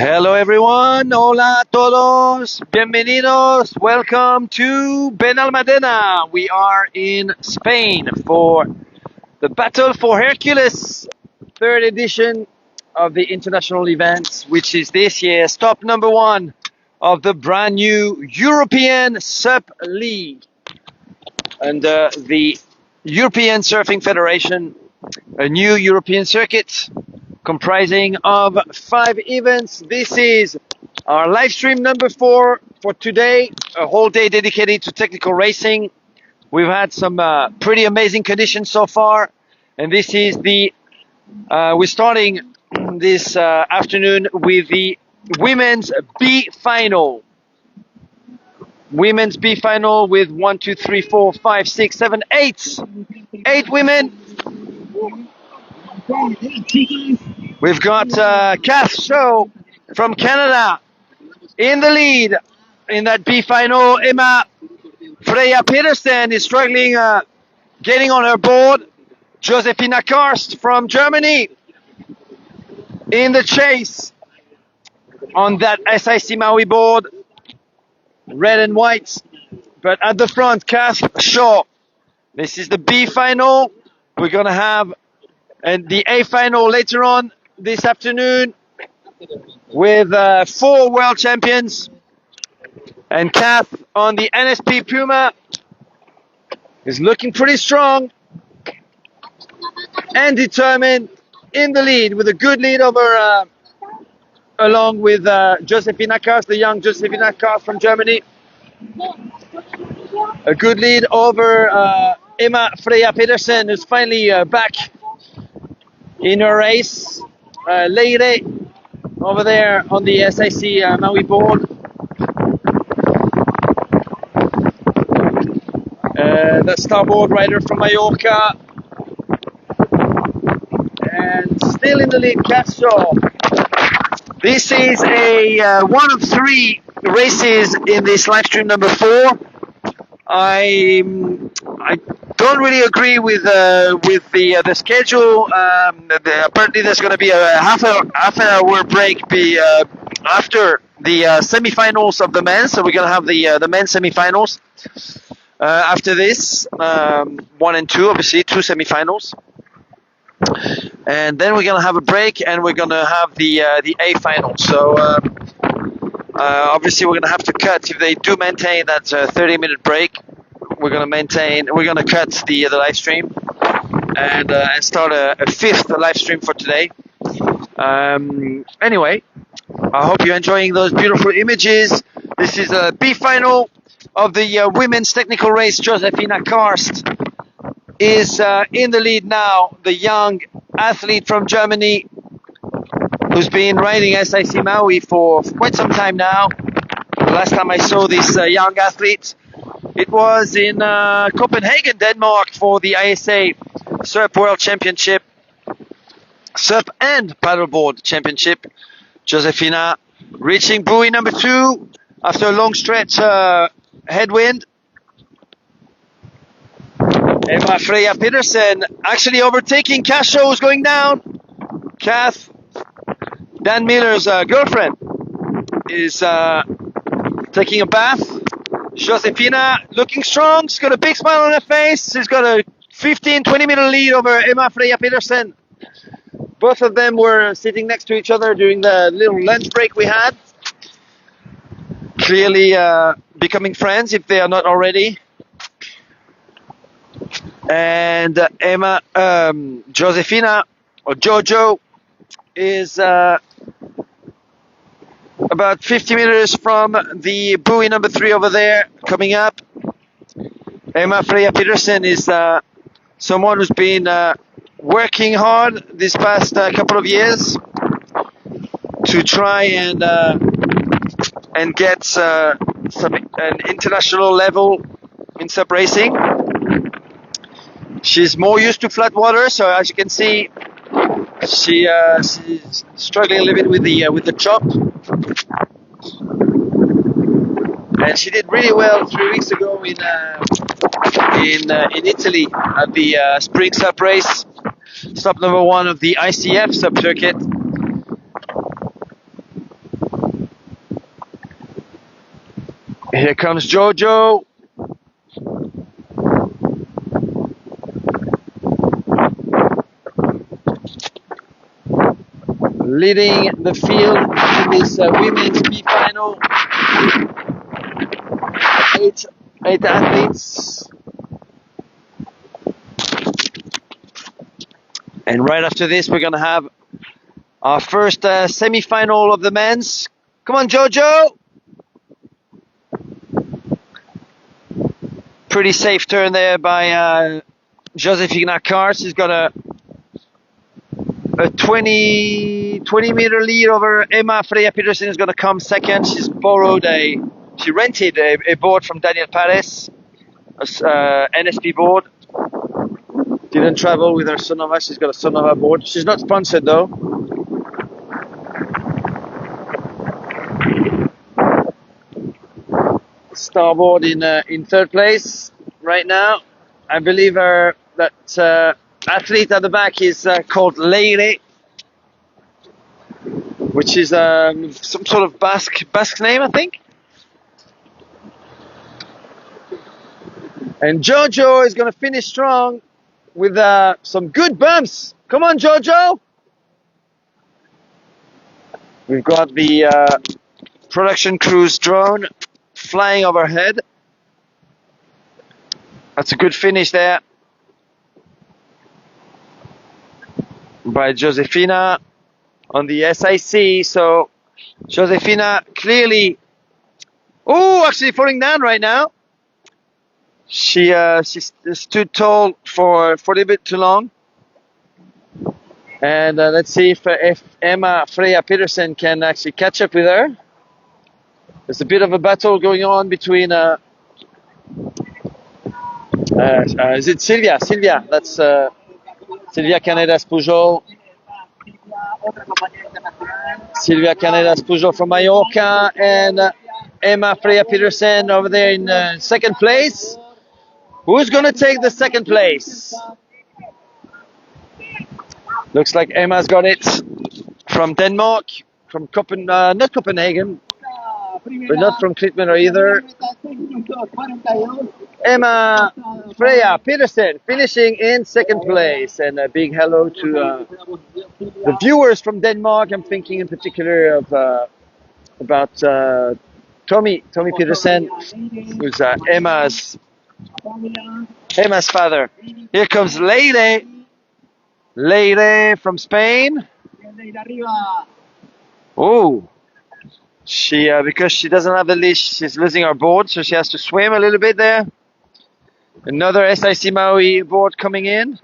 Hello everyone, hola a todos, bienvenidos, welcome to Benalmadena. We are in Spain for the Battle for Hércules, third edition of the international event, which is this year's stop number one of the brand new European SUP League under the European Surfing Federation, a new European circuit comprising of 5 events. This is our live stream number 4 for today, a whole day dedicated to technical racing. We've had some pretty amazing conditions so far, and this is the we're starting this afternoon with the women's B final. Women's B final with 1, 2, 3, 4, 5, 6, 7, 8 women. We've got Kath Shaw from Canada in the lead in that B final. Emma Freya Petersen is struggling getting on her board. Josefina Karst from Germany in the chase on that SIC Maui board, red and white, but at the front, Kath Shaw. This is the B final. We're going to have the A final later on this afternoon with 4 world champions, and Kath on the NSP Puma is looking pretty strong and determined in the lead, with a good lead over along with Josefina Karst, the young Josefina Karst from Germany. A good lead over Emma Freya Petersen, who's finally back in her race. Leire over there on the SIC Maui board. The starboard rider from Mallorca. And still in the lead, Castro. This is a one of 3 races in this live stream number 4. I don't really agree with the schedule. Apparently, there's going to be a half an hour break after the semi-finals of the men. So we're going to have the men's semi-finals after this, 1 and 2, obviously 2 semi-finals, and then we're going to have a break, and we're going to have the A final. So obviously, we're going to have to cut if they do maintain that 30-minute break. We're going to cut the live stream and start a 5th live stream for today. Anyway, I hope you're enjoying those beautiful images. This is a B final of the women's technical race. Josefina Karst is in the lead now, the young athlete from Germany who's been riding SIC Maui for quite some time now. The last time I saw this young athlete, it was in Copenhagen, Denmark, for the ISA SUP World Championship, SUP and Paddleboard Championship. Josefina reaching buoy number 2 after a long stretch headwind. Emma Freya Petersen actually overtaking Kath, who's going down. Kath, Dan Miller's girlfriend, is taking a bath. Josefina looking strong. She's got a big smile on her face. She's got a 15-20 minute lead over Emma Freya Petersen. Both of them were sitting next to each other during the little lunch break we had. Clearly becoming friends if they are not already. And Josefina or Jojo, is about 50 meters from the buoy number 3 over there, coming up. Emma Freya Petersen is someone who's been working hard this past couple of years to try and get an international level in SUP racing. She's more used to flat water, so as you can see, she's struggling a little bit with the chop. And she did really well 3 weeks ago in Italy at the Spring SUP race, stop number 1 of the ICF SUP circuit. Here comes Jojo. Leading the field in this women's B final. Eight athletes. And right after this, we're going to have our first semi-final of the men's. Come on, Jojo! Pretty safe turn there by Josefina Carr. She's got a 20 meter lead over Emma Freya Petersen, is going to come second. She rented a board from Daniel Paris, NSP board. Didn't travel with her Sonova. She's got a Sonova board. She's not sponsored though. Starboard in third place right now. I believe that athlete at the back is called Leire, which is some sort of Basque name, I think. And Jojo is going to finish strong with some good bumps. Come on, Jojo! We've got the production crew's drone flying overhead. That's a good finish there by Josefina on the SIC. So Josefina clearly, actually falling down right now. She stood tall for a little bit too long. And let's see if Emma Freya Petersen can actually catch up with her. There's a bit of a battle going on between is it Silvia? Silvia, that's Silvia Canedas Pujol. Silvia Canedas Pujol from Mallorca, and Emma Freya Petersen over there in second place. Who's going to take the second place? Looks like Emma's got it from Denmark, from not Copenhagen, but not from Klitmøller either. Emma Freya Petersen finishing in second place, and a big hello to the viewers from Denmark. I'm thinking in particular of about Tommy Petersen, who's Emma's father. Here comes Leire from Spain. Oh, she because she doesn't have the leash, she's losing her board, so she has to swim a little bit there. Another SIC Maui board coming in.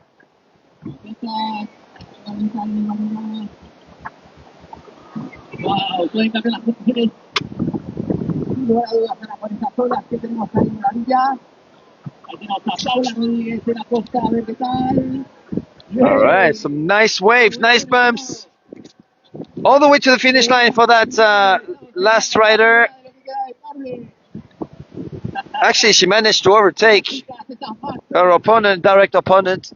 All right, some nice waves, nice bumps, all the way to the finish line for that last rider. Actually, she managed to overtake her opponent, direct opponent,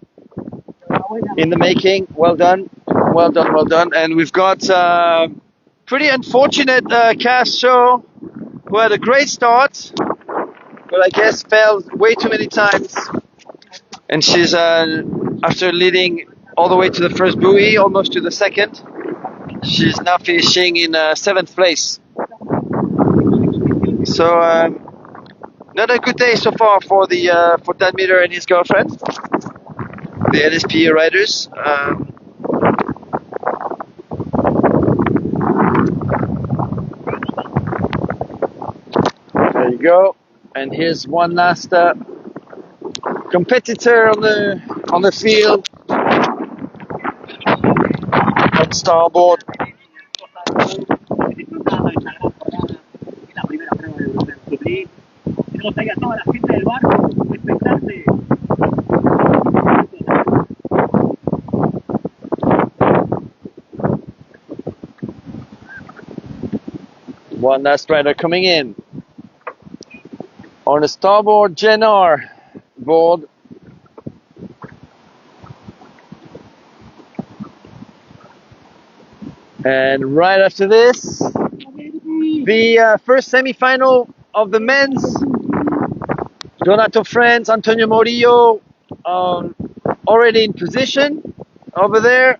in the making. Well done, well done, well done. And we've got pretty unfortunate Castro, who had a great start, but I guess fell way too many times. And she's, after leading all the way to the first buoy, almost to the second, she's now finishing in 7th place. So, not a good day so far for Dan Miller and his girlfriend, the NSP riders. go. And here's one last competitor on the field. On starboard. One last rider coming in on the starboard Gen R board. And right after this, the first semi-final of the men's. Donato France, Antonio Morillo already in position over there.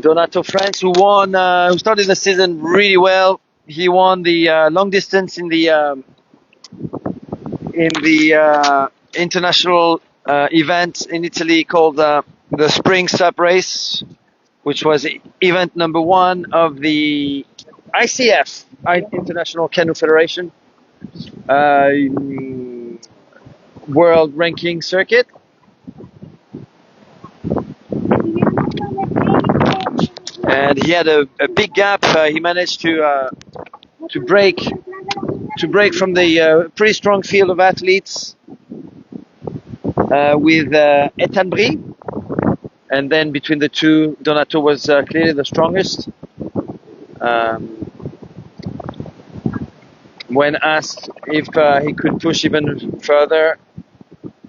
Donato France, who started the season really well. He won the long distance in the international event in Italy called the Spring SUP race, which was event number 1 of the ICF, International Canoe Federation world ranking circuit. And he had a big gap. He managed to break from the pretty strong field of athletes with Ethan Brie, and then between the two, Donato was clearly the strongest. When asked if he could push even further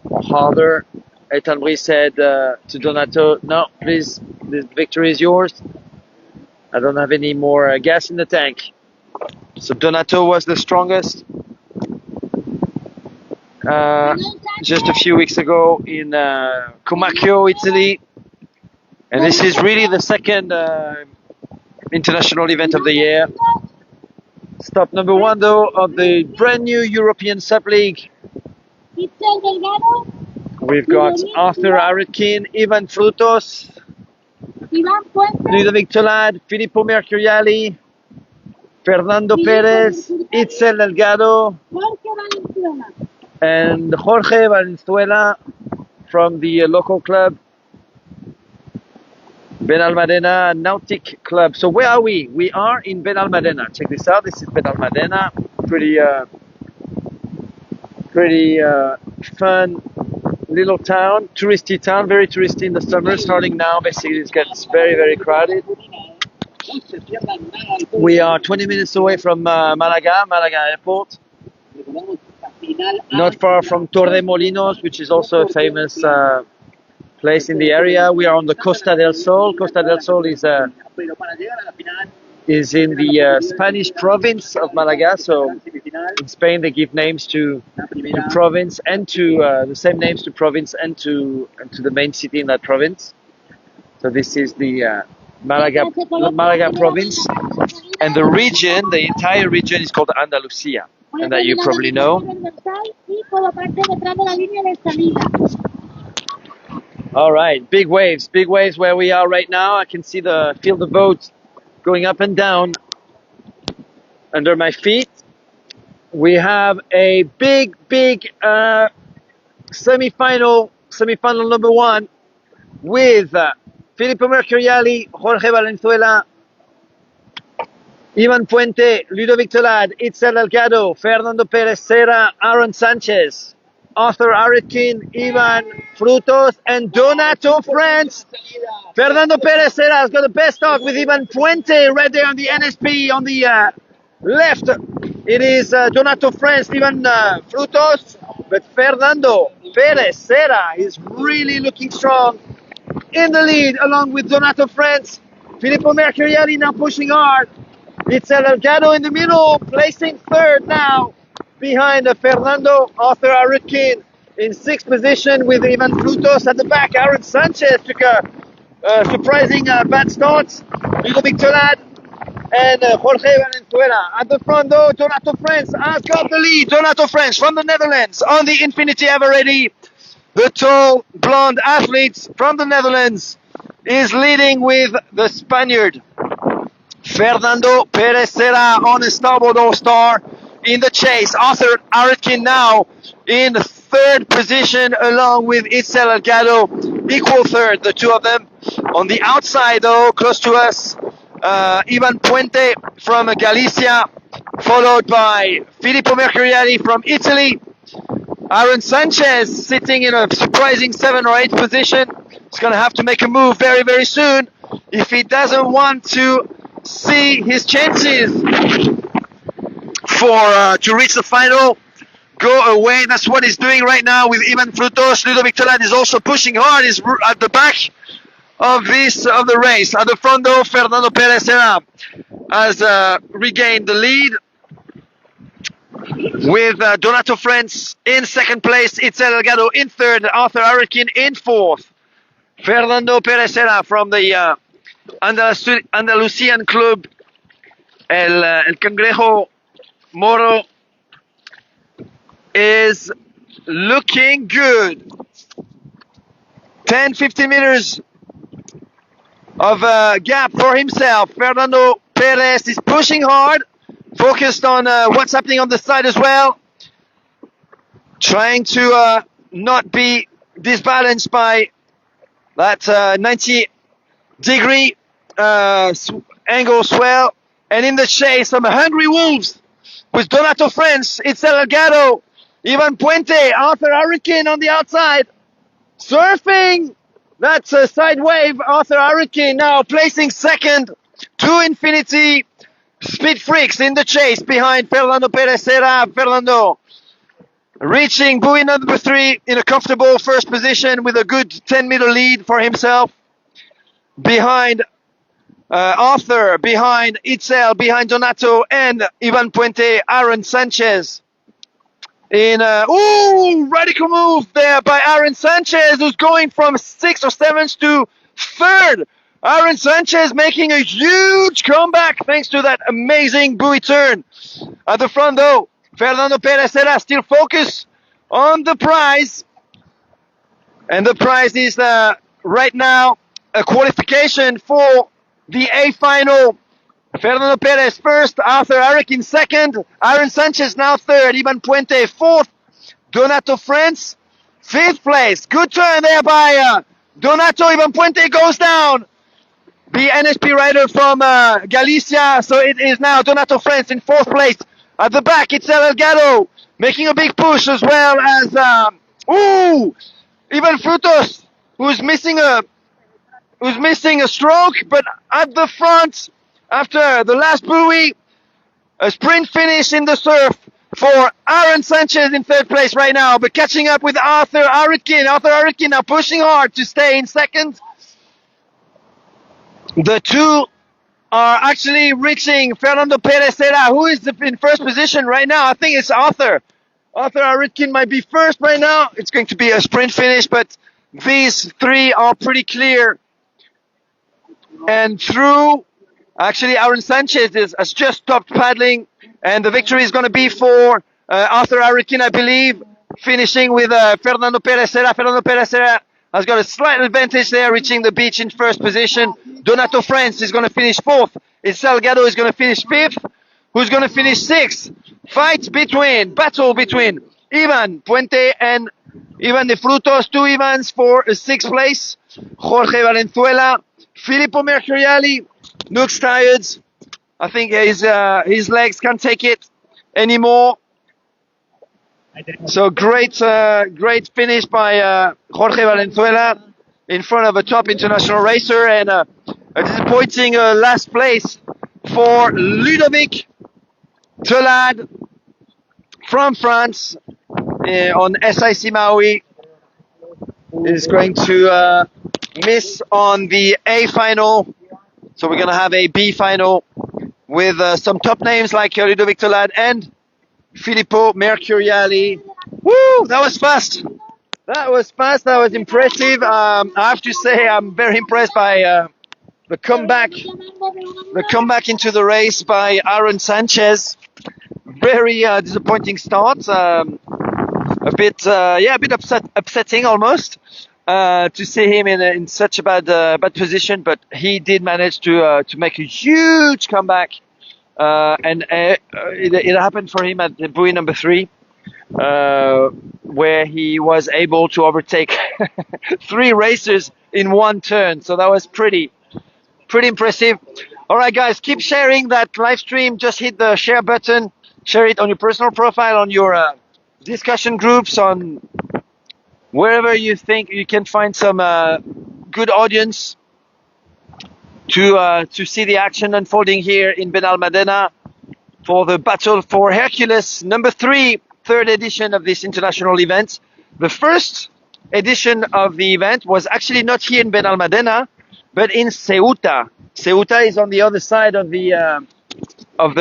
or harder, Ethan Brie said to Donato, "No, please, the victory is yours. I don't have any more gas in the tank." So Donato was the strongest. Just a few weeks ago in Comacchio, Italy. And this is really the second international event of the year. Stop number 1, though, of the brand new European SUP League. We've got Arthur Aretkin, Ivan Frutos, Ludovic Tolad, Filippo Mercuriali, Fernando Perez, Itzel Delgado, and Jorge Valenzuela from the local club, Benalmadena Nautic Club. So where are we? We are in Benalmadena. Check this out. This is Benalmadena. Pretty fun little town, touristy town, very touristy in the summer. Starting now, basically it gets very, very crowded. We are 20 minutes away from Malaga Airport. Not far from Torremolinos, which is also a famous place in the area. We are on the Costa del Sol. Costa del Sol is in the Spanish province of Malaga. So in Spain they give names to the province and to the same names to province and to the main city in that province. So this is the Malaga province, and the region, the entire region, is called Andalusia, and that you probably know. All right, big waves where we are right now. I can feel the boat going up and down under my feet. We have a big semi-final number 1 with Filippo Mercuriali, Jorge Valenzuela, Ivan Puente, Ludovic Tolad, Itzel Delgado, Fernando Perez Serra, Aaron Sanchez, Arthur Aretkin, Ivan Frutos, and Donato France. Fernando Perez Serra has got the best off with Ivan Puente right there on the NSP on the left. It is Donato France, Ivan Frutos, but Fernando Perez Serra is really looking strong in the lead along with Donato France. Filippo Mercuriali now pushing hard. It's Delgado in the middle, placing 3rd now behind Fernando. Arthur Aretkin in 6th position with Ivan Frutos at the back. Aaron Sanchez took a surprising bad start. Ludovic Tolad and Jorge Valenzuela. At the front though, Donato France has got the lead. Donato France from the Netherlands on the Infinity Everready. The tall, blonde athlete from the Netherlands is leading with the Spaniard Fernando Perez Serra on a starboard all-star in the chase. Arthur Aretkin now in third position along with Itzel Elgado, equal third, the two of them. On the outside though, close to us, Ivan Puente from Galicia, followed by Filippo Mercuriali from Italy. Aaron Sanchez sitting in a surprising 7th or 8th position. He's going to have to make a move very, very soon if he doesn't want to see his chances for to reach the final go away. That's what he's doing right now with Ivan Frutos. Ludovic Tollade is also pushing hard. He's at the back of the race. At the front though, Fernando Perez Serra has regained the lead with Donato Frentz in 2nd place, Itzel Elgado in 3rd, Arthur Aretkin in 4th. Fernando Perez Serra from the Andalusian club El Cangrejo Moro is looking good. 10-15 meters of gap for himself. Fernando Perez is pushing hard, focused on what's happening on the side as well, trying to not be disbalanced by that 90-degree angle swell. And in the chase, some hungry wolves with Donato Frentz, Itzel Elgado, Ivan Puente, Arthur Aretkin on the outside, surfing that side wave. Arthur Aretkin now placing 2nd to infinity. Speed Freaks in the chase behind Fernando Perez Serra. Fernando reaching buoy number 3 in a comfortable 1st position with a good 10-meter lead for himself. Behind Arthur, behind Itzel, behind Donato and Ivan Puente, Aaron Sanchez. In radical move there by Aaron Sanchez, who's going from 6th or 7th to 3rd. Aaron Sanchez making a huge comeback thanks to that amazing buoy turn. At the front though, Fernando Perez Serra still focused on the prize. And the prize is right now a qualification for the A final. Fernando Perez 1st, Arthur Aretkin 2nd, Aaron Sanchez now 3rd, Ivan Puente 4th, Donato Frentz 5th place. Good turn there by Donato. Ivan Puente goes down. The NSP rider from Galicia, so it is now Donato Frentz in 4th place. At the back, it's Itzel Elgado making a big push, as well as Ivan Frutos, who's missing a stroke, but at the front after the last buoy, a sprint finish in the surf for Aaron Sanchez in 3rd place right now, but catching up with Arthur Aretkin. Arthur Aretkin now pushing hard to stay in 2nd. The two are actually reaching Fernando Perez Serra, who is in 1st position right now. I think it's Arthur. Arthur Aretkin might be 1st right now. It's going to be a sprint finish, but these 3 are pretty clear. And through, actually Aaron Sanchez has just stopped paddling, and the victory is going to be for Arthur Aretkin, I believe, finishing with Fernando Perez Serra. Fernando Perez Serra has got a slight advantage there, reaching the beach in 1st position. Donato Frentz is going to finish 4th. Itzel Elgado is going to finish 5th. Who's going to finish 6th? Battle between Ivan Puente and Ivan de Frutos. 2 Ivans for a 6th place. Jorge Valenzuela. Filippo Mercuriali looks tired. I think his legs can't take it anymore. So great finish by Jorge Valenzuela in front of a top international racer, and a disappointing last place for Ludovic Tollade from France on SIC Maui. Is going to miss on the A final, so we're going to have a B final with some top names like Ludovic Tollade and Filippo Mercuriali. Woo! That was fast. That was impressive. I have to say I'm very impressed by the comeback into the race by Aaron Sanchez. Very disappointing start. A bit upsetting almost. to see him in such a bad position, but he did manage to make a huge comeback, and it happened for him at the buoy number 3, where he was able to overtake 3 racers in one turn. So that was pretty impressive. All right, guys, keep sharing that live stream. Just hit the share button. Share it on your personal profile, on your discussion groups, on wherever you think you can find some good audience to see the action unfolding here in Benalmadena for the Battle for Hércules number 3, third edition of this international event. The first edition of the event was actually not here in Benalmadena, but in Ceuta. Ceuta is on the other side of the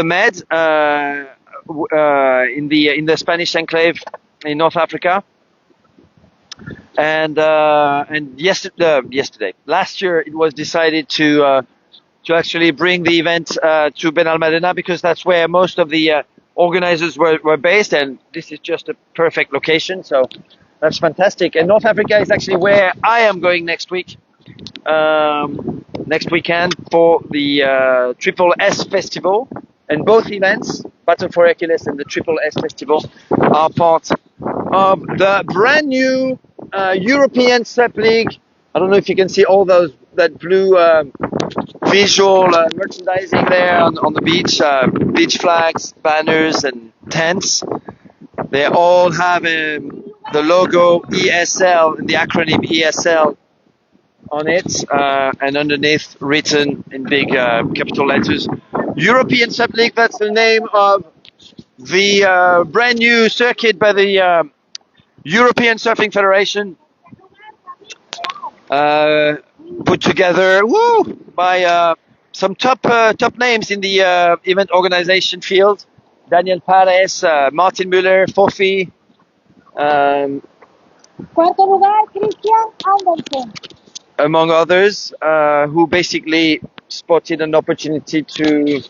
Med, in the Spanish enclave in North Africa. And last year it was decided to actually bring the event to Benalmadena, because that's where most of the organizers were based, and this is just a perfect location. So that's fantastic. And North Africa is actually where I am going next week. Next weekend for the Triple S Festival, and both events, Battle for Hércules and the Triple S Festival, are part of the brand new European SUP League. I don't know if you can see all that blue visual merchandising there on the beach, beach flags, banners, and tents. They all have the logo ESL, the acronym ESL on it, and underneath written in big capital letters, European SUP League. That's the name of the brand new circuit by the European Surfing Federation, put together by some top names in the event organization field: Daniel Pares, Martin Müller, Fofi, Cuarto lugar, Christian Andersen. Among others, who basically spotted an opportunity to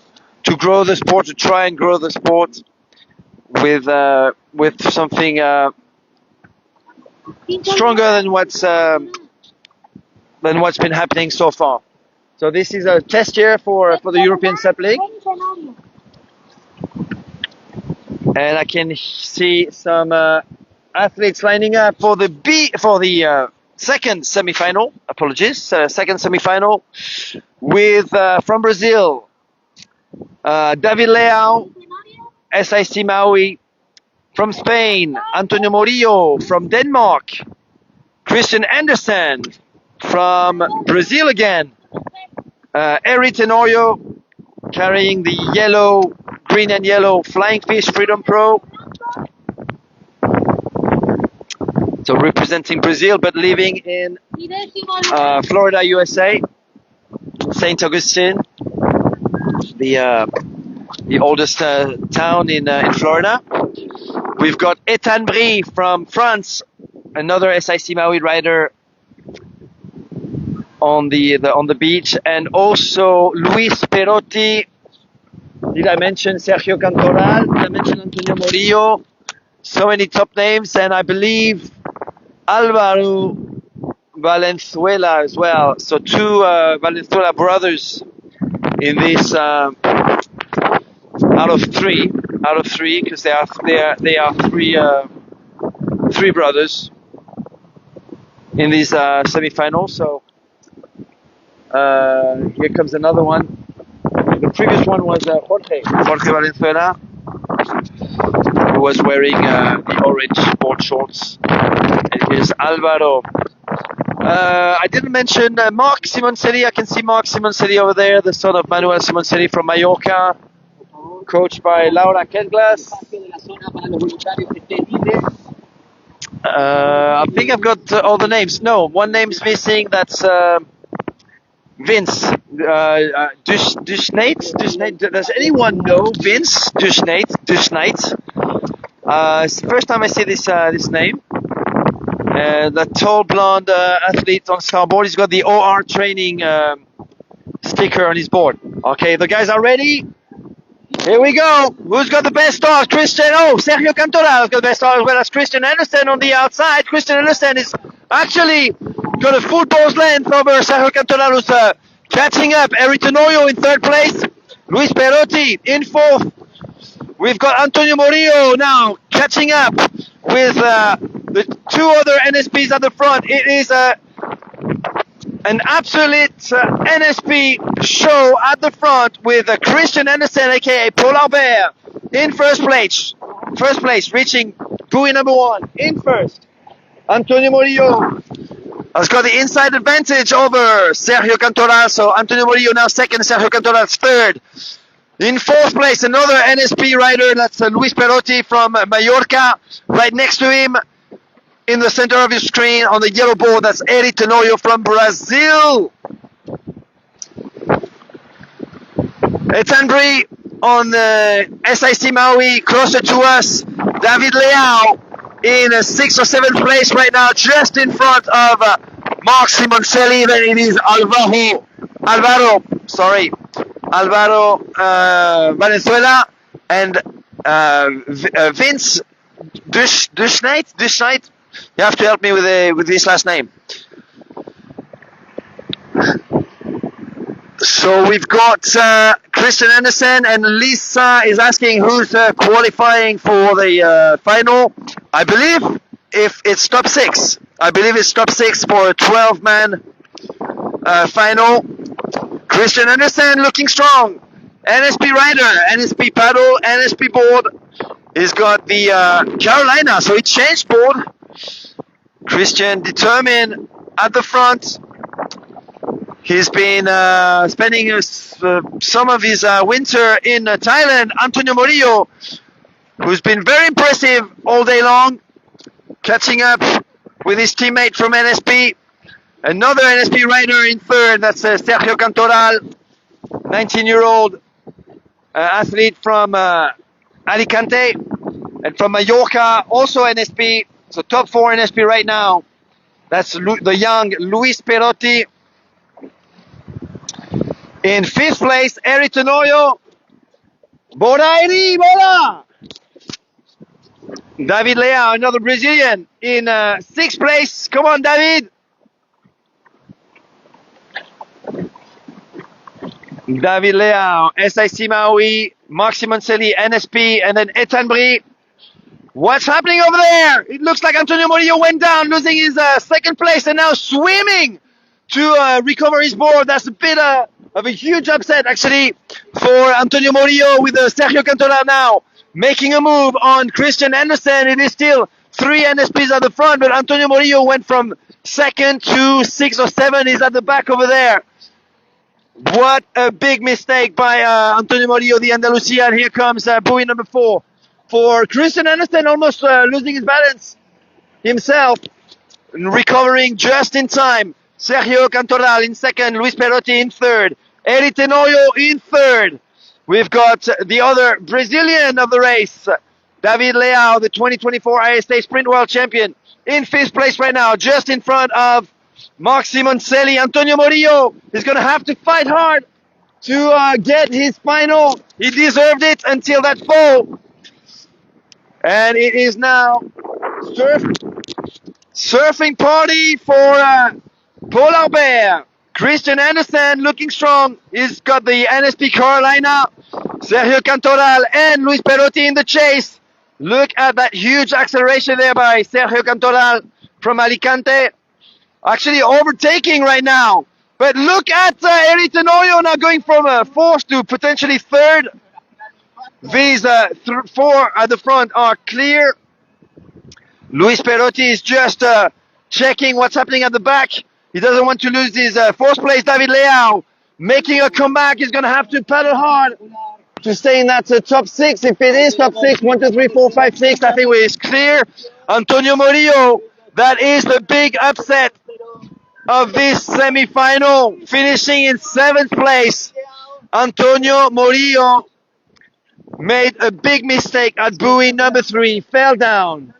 grow the sport, to try and grow the sport with something stronger than what's been happening so far. So this is a test year for the European SUP League, and I can see some athletes lining up for the second semi-final. Second semi-final with from Brazil, David Leao, SIC Maui. From Spain, Antonio Morillo. From Denmark, Christian Andersen. From Brazil again, Eric Tenorio, carrying the green and yellow Flying Fish Freedom Pro. So representing Brazil, but living in Florida, USA, St. Augustine, the oldest town in Florida. We've got Ethan Brie from France, another SIC Maui rider on the beach, and also Luis Perotti. Did I mention Sergio Cantoral? Did I mention Antonio Morillo? So many top names, and I believe Alvaro Valenzuela as well. So 2 Valenzuela brothers in this out of three, because they are 3 brothers in these semi-finals. So here comes another one. The previous one was Jorge Valenzuela, who was wearing the orange sport shorts. And here's Alvaro. I didn't mention Marc Simoncelli. I can see Marc Simoncelli over there, the son of Manuel Simoncelli from Mallorca, coached by Laura Kedglas. I think I've got all the names. No, one name's missing. That's Vince Dusnate. Does anyone know Vince Dusnate? It's the first time I see this name. The tall blonde athlete on starboard. He's got the OR training sticker on his board. Okay, the guys are ready. Here we go. Who's got the best stars? Christian. Oh, Sergio Cantoral has got the best stars, as well as Christian Andersen on the outside. Christian Andersen is Actually, got a full board's length over Sergio Cantoral, who's catching up. Eric Tenorio in third place. Luis Perotti in fourth. We've got Antonio Murillo now catching up with the two other NSPs at the front. It is an absolute NSP show at the front with Christian Andersen, aka Paul Albert, in first place. First place, reaching buoy number 1 in first. Antonio Murillo has got the inside advantage over Sergio Cantoral. So Antonio Murillo now second, Sergio Cantoral third. In fourth place, another NSP rider, that's Luis Perotti from Mallorca. Right next to him, in the center of your screen on the yellow board, that's Eric Tenorio from Brazil. Etanbri on SIC Maui, closer to us. David Leao in 6th or 7th place right now, just in front of Mark Simoncelli. Then it is Alvaro Valenzuela and Vince Duschneit. You have to help me with this last name. So we've got Christian Andersen, and Lisa is asking who's qualifying for the final. I believe if it's top 6. I believe it's top 6 for a 12-man final. Christian Andersen looking strong. NSP rider, NSP paddle, NSP board. He's got the Carolina, so he changed board. Christian determined at the front. He's been spending some of his winter in Thailand. Antonio Murillo, who's been very impressive all day long, catching up with his teammate from NSP. Another NSP rider in third, that's Sergio Cantoral, 19-year-old athlete from Alicante, and from Mallorca, also NSP. So top 4 NSP right now. That's the young Luis Perotti. In 5th place, Eric Tenorio. Bora! David Leao, another Brazilian, in 6th place. Come on, David. David Leao, SIC Maui, Mark Simoncelli, NSP, and then Etanbri. What's happening over there? It looks like Antonio Murillo went down, losing his 2nd place, and now swimming to recover his board. That's a bit of a huge upset, actually, for Antonio Murillo, with Sergio Cantoral now making a move on Christian Andersen. It is still 3 NSPs at the front, but Antonio Murillo went from 2nd to 6 or 7. He's at the back over there. What a big mistake by Antonio Murillo, the Andalusian. Here comes buoy number 4 for Christian Andersen, almost losing his balance himself, recovering just in time. Sergio Cantoral in 2nd, Luis Perotti in 3rd, Eric Tenorio in 3rd. We've got the other Brazilian of the race, David Leao, the 2024 ISA Sprint World Champion, in 5th place right now, just in front of Mark Simoncelli. Antonio Murillo is going to have to fight hard to get his final. He deserved it until that fall. And it is now surfing party for Paul Albert. Christian Andersen looking strong. He's got the NSP Carolina. Sergio Cantoral and Luis Perotti in the chase. Look at that huge acceleration there by Sergio Cantoral from Alicante. Actually overtaking right now. But look at Eric Tenorio now going from 4th to potentially 3rd. These 4 at the front are clear. Luis Perotti is just checking what's happening at the back. He doesn't want to lose his 4th place. David Leao making a comeback. He's going to have to paddle hard to stay in that top 6. If it is top 6, 1, 2, 3, 4, 5, 6, I think it's clear. Antonio Murillo, that is the big upset of this semi-final, finishing in 7th place. Antonio Murillo made a big mistake at buoy number 3, fell down,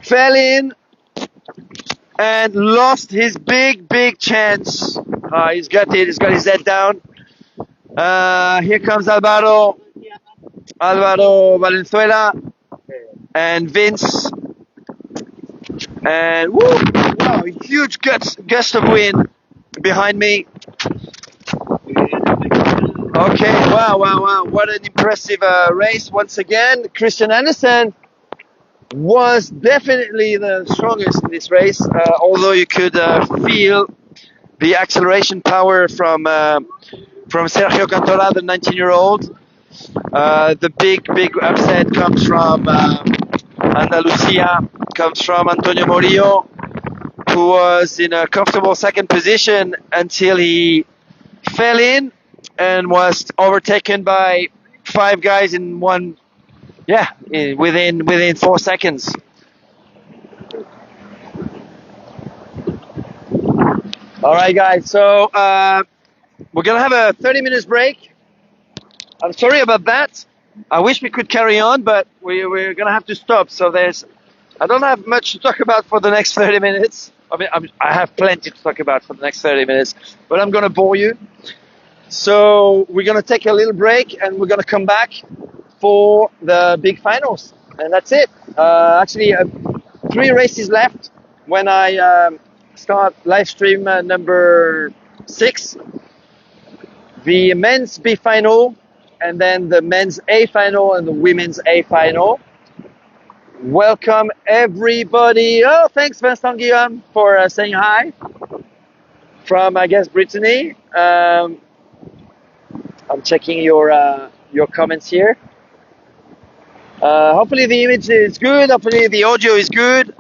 fell in, and lost his big chance. He's got it, he's got his head down. Here comes Alvaro Valenzuela and Vince And woo, wow, huge gust of wind behind me. Okay, wow, what an impressive race once again. Christian Andersen was definitely the strongest in this race, although you could feel the acceleration power from Sergio Cantola, the 19-year-old. The big upset comes from Andalusia, comes from Antonio Murillo, who was in a comfortable second position until he fell in and was overtaken by 5 guys in one, within 4 seconds. All right, guys, so we're gonna have a 30 minutes break. I'm sorry about that. I wish we could carry on, but we're gonna have to stop. So I don't have much to talk about for the next 30 minutes. I mean, I have plenty to talk about for the next 30 minutes, but I'm gonna bore you. So we're gonna take a little break and we're gonna come back for the big finals, and that's it. Actually, 3 races left when I start live stream number 6. The men's B final, and then the men's A final and the women's A final. Welcome everybody. Oh, thanks Vincent Guillaume for saying hi from, I guess, Brittany. I'm checking your comments here. Hopefully the image is good. Hopefully the audio is good.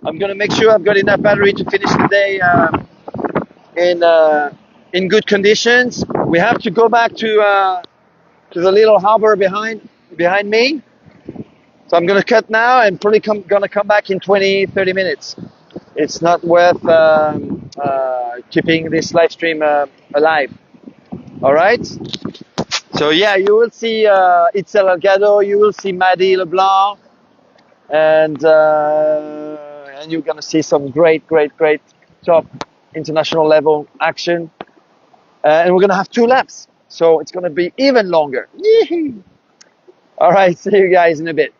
I'm gonna make sure I've got enough battery to finish the day in good conditions. We have to go back to the little harbor behind me. So I'm gonna cut now and probably gonna come back in 20-30 minutes. It's not worth keeping this live stream alive. All right. So yeah, you will see Itzel Delgado, you will see Maddie LeBlanc, and you're gonna see some great top international level action. And we're gonna have 2 laps, so it's gonna be even longer. All right, see you guys in a bit.